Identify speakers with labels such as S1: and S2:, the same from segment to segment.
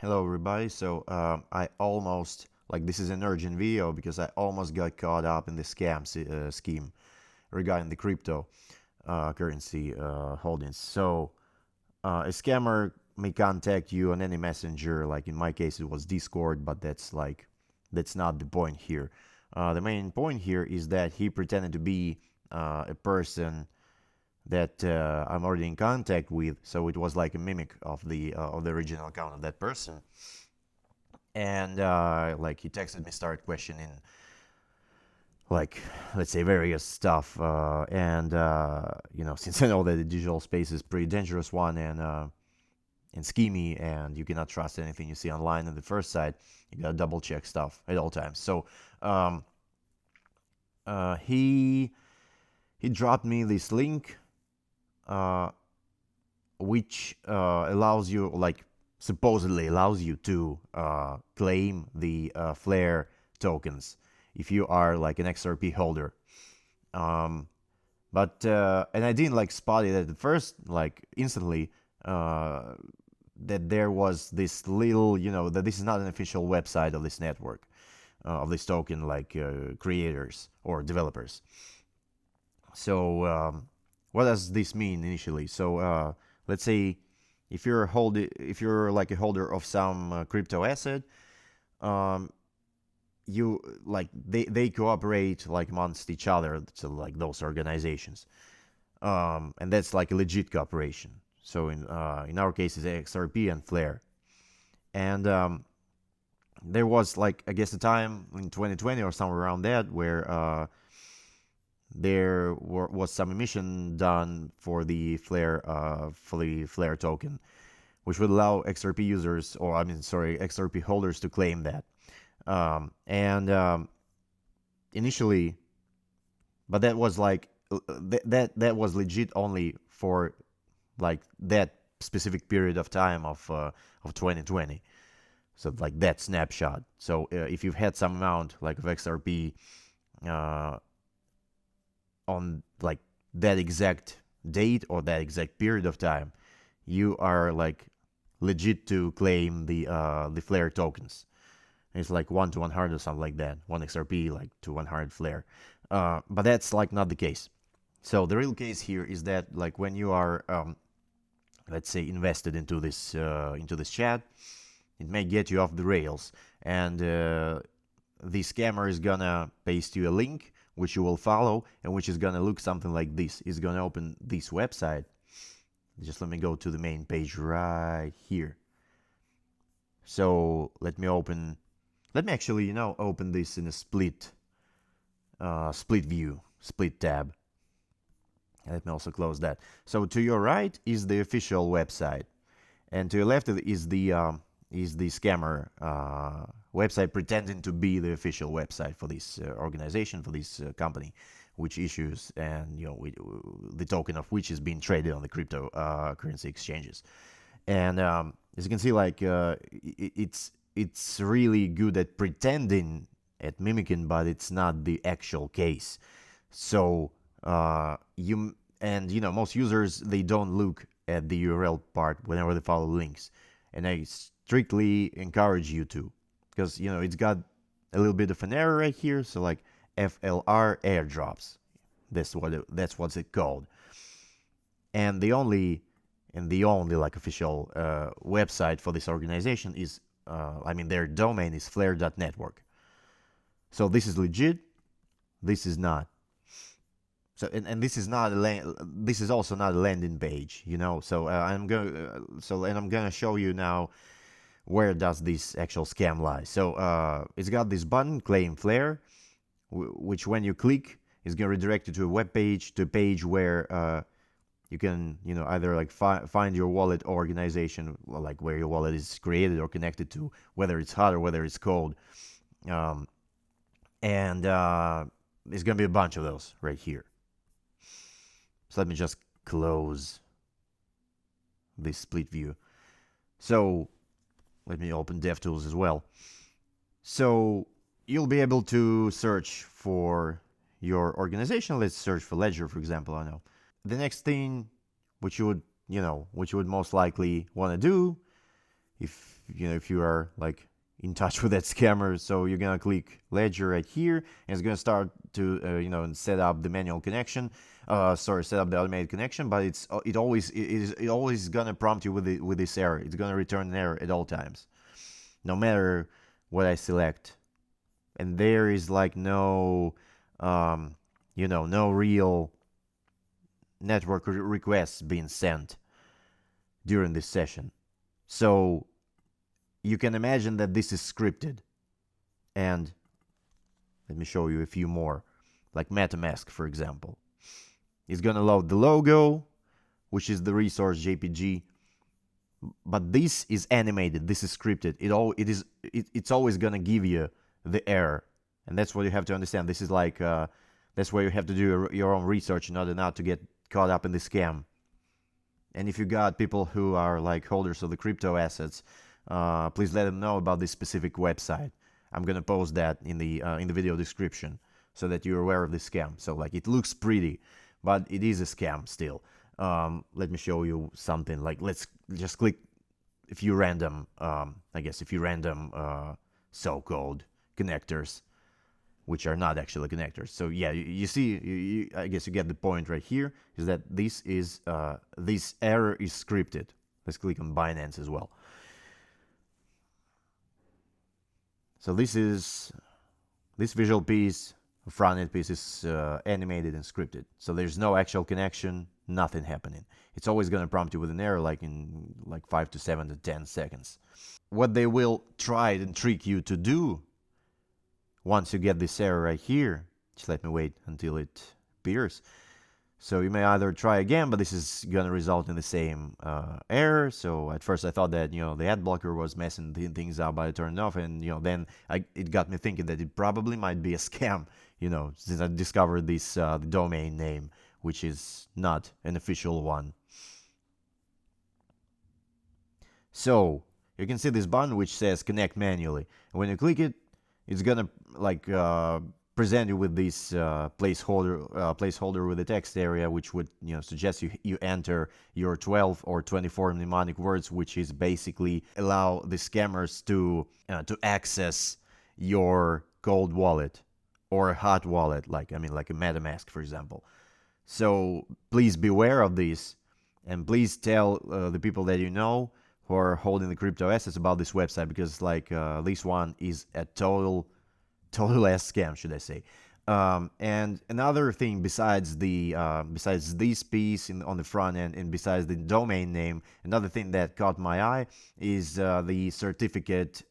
S1: Hello everybody. So I almost, like, this is an urgent video because I almost got caught up in the scheme regarding the crypto currency holdings. So a scammer may contact you on any messenger. Like in my case, it was Discord, but that's not the point here. The main point here is that he pretended to be a person that I'm already in contact with, so it was like a mimic of the original account of that person. And like he texted me, started questioning, like, let's say, various stuff. And since I know that the digital space is pretty dangerous one and schemy, and you cannot trust anything you see online on the first side, you gotta double check stuff at all times. So he dropped me this link, which allows you, like, supposedly allows you to claim the Flare tokens if you are like an XRP holder. But and I didn't like spot it at first, like instantly, that there was this little, that this is not an official website of this network, of this token, like creators or developers. So what does this mean initially? So let's say if you're like a holder of some crypto asset, you like they cooperate like amongst each other, so like those organizations, and that's like a legit cooperation. So in our case is XRP and Flare. And there was, like, I guess a time in 2020 or somewhere around that where was some emission done for the Flare token, which would allow XRP users, or XRP holders, to claim that. And initially, but that was like that was legit only for like that specific period of time of 2020. So like that snapshot. So if you've had some amount like of XRP on like that exact date or that exact period of time, you are like legit to claim the Flare tokens. It's like 1 to 100 or something like that. 1 XRP like to 100 Flare. But that's like not the case. So the real case here is that, like, when you are let's say invested into this chat, it may get you off the rails, and the scammer is gonna paste you a link which you will follow, and which is gonna look something like this. It's gonna open this website. Just let me go to the main page right here. So let me actually open this in a split view, split tab. Let me also close that. So to your right is the official website, and to your left is the scammer website, pretending to be the official website for this organization, for this company, which issues, and the token of which is being traded on the crypto currency exchanges. And as you can see, like it's really good at pretending, at mimicking, but it's not the actual case. So most users, they don't look at the URL part whenever they follow links, and I strictly encourage you to, because it's got a little bit of an error right here. So like FLR airdrops, that's what's it called. And the only like official website for this organization is their domain is flare.network. So this is legit, this is not. So and this is not this is also not a landing page, so I'm gonna show you now where does this actual scam lie. So it's got this button, claim Flare, which when you click is going to redirect you to a web page, to a page where you can either like find your wallet or organization, like where your wallet is created or connected to, whether it's hot or whether it's cold. And there's going to be a bunch of those right here. So let me just close this split view. So let me open DevTools as well. So you'll be able to search for your organization. Let's search for Ledger, for example. I know the next thing which you would most likely want to do, if if you are like in touch with that scammer. So you're gonna click ledger right here, and it's gonna start to set up the manual connection. Set up the automated connection, but it always gonna prompt you with this error. It's gonna return an error at all times, no matter what I select. And there is like no no real network requests being sent during this session. So you can imagine that this is scripted. And let me show you a few more, like MetaMask, for example. It's gonna load the logo, which is the resource JPG, but this is animated. This is scripted. It's always gonna give you the error, and that's what you have to understand. This is like that's where you have to do your own research in order not to get caught up in the scam. And if you got people who are like holders of the crypto assets, please let them know about this specific website. I'm gonna post that in the video description so that you're aware of this scam. So like it looks pretty, but it is a scam still. Let me show you something. Like let's just click a few random, so-called connectors, which are not actually connectors. So yeah, you see, I guess you get the point right here, is that this error is scripted. Let's click on Binance as well. So this visual piece, front-end piece is animated and scripted. So there's no actual connection, nothing happening. It's always going to prompt you with an error like in 5 to 7 to 10 seconds. What they will try and trick you to do once you get this error right here, just let me wait until it appears. So you may either try again, but this is going to result in the same error. So at first I thought that, the ad blocker was messing things up, but I turned it off. And, then it got me thinking that it probably might be a scam, since I discovered this the domain name, which is not an official one. So you can see this button which says connect manually. And when you click it, it's going to present you with this placeholder with a text area, which would suggest you enter your 12 or 24 mnemonic words, which is basically allow the scammers to access your cold wallet or a hot wallet, like a MetaMask, for example. So please beware of this, and please tell the people that you know who are holding the crypto assets about this website, because this one is a total ass scam, should I say. And another thing besides this piece on the front end, and besides the domain name, another thing that caught my eye is the certificate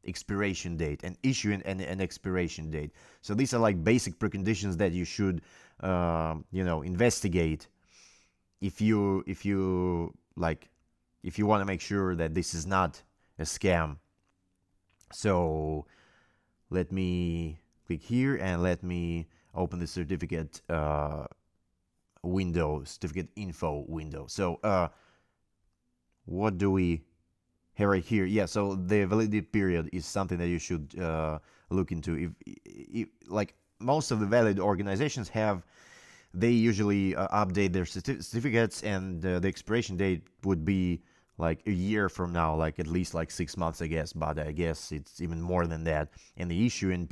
S1: expiration date, and issue and expiration date. So these are like basic preconditions that you should investigate if you want to make sure that this is not a scam. So let me click here and let me open the certificate certificate info window. So what do we have right here? Yeah, so the validity period is something that you should look into. If like most of the valid organizations they usually update their certificates, and the expiration date would be like a year from now, like at least like 6 months, I guess. But I guess it's even more than that. And the issuing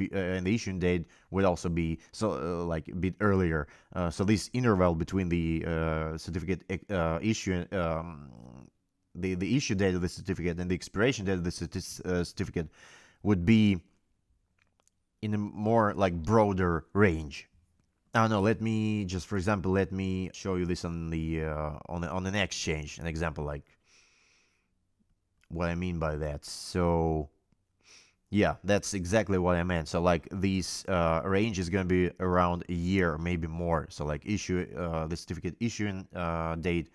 S1: date would also be like a bit earlier. So this interval between the certificate issue, the issue date of the certificate and the expiration date of the certificate would be in a more like broader range. I don't know. Let me just, for example, let me show you this on an exchange, an example, like what I mean by that. So yeah, that's exactly what I meant. So like this range is going to be around a year or maybe more. So like the certificate issuing date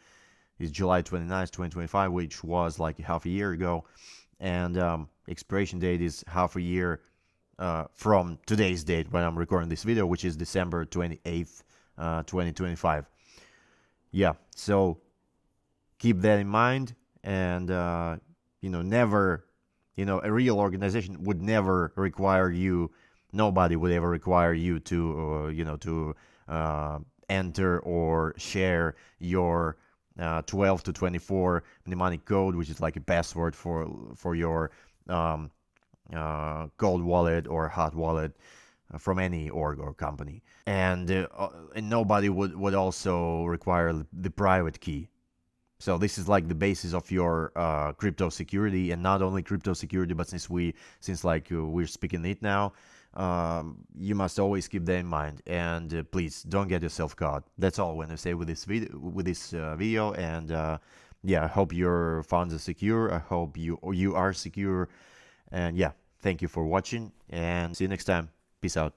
S1: is July 29th, 2025, which was like half a year ago, and expiration date is half a year from today's date when I'm recording this video, which is December 28th, 2025. Yeah, so keep that in mind, and never, a real organization would never require you. Nobody would ever require you to enter or share your 12 to 24 mnemonic code, which is like a password for your cold wallet or hot wallet from any org or company. And nobody would also require the private key. So this is like the basis of your crypto security, and not only crypto security, but since we're speaking it now, you must always keep that in mind. And please don't get yourself caught. That's all I want to say with this video. And yeah, I hope your funds are secure. I hope you are secure. And yeah, thank you for watching, and see you next time. Peace out.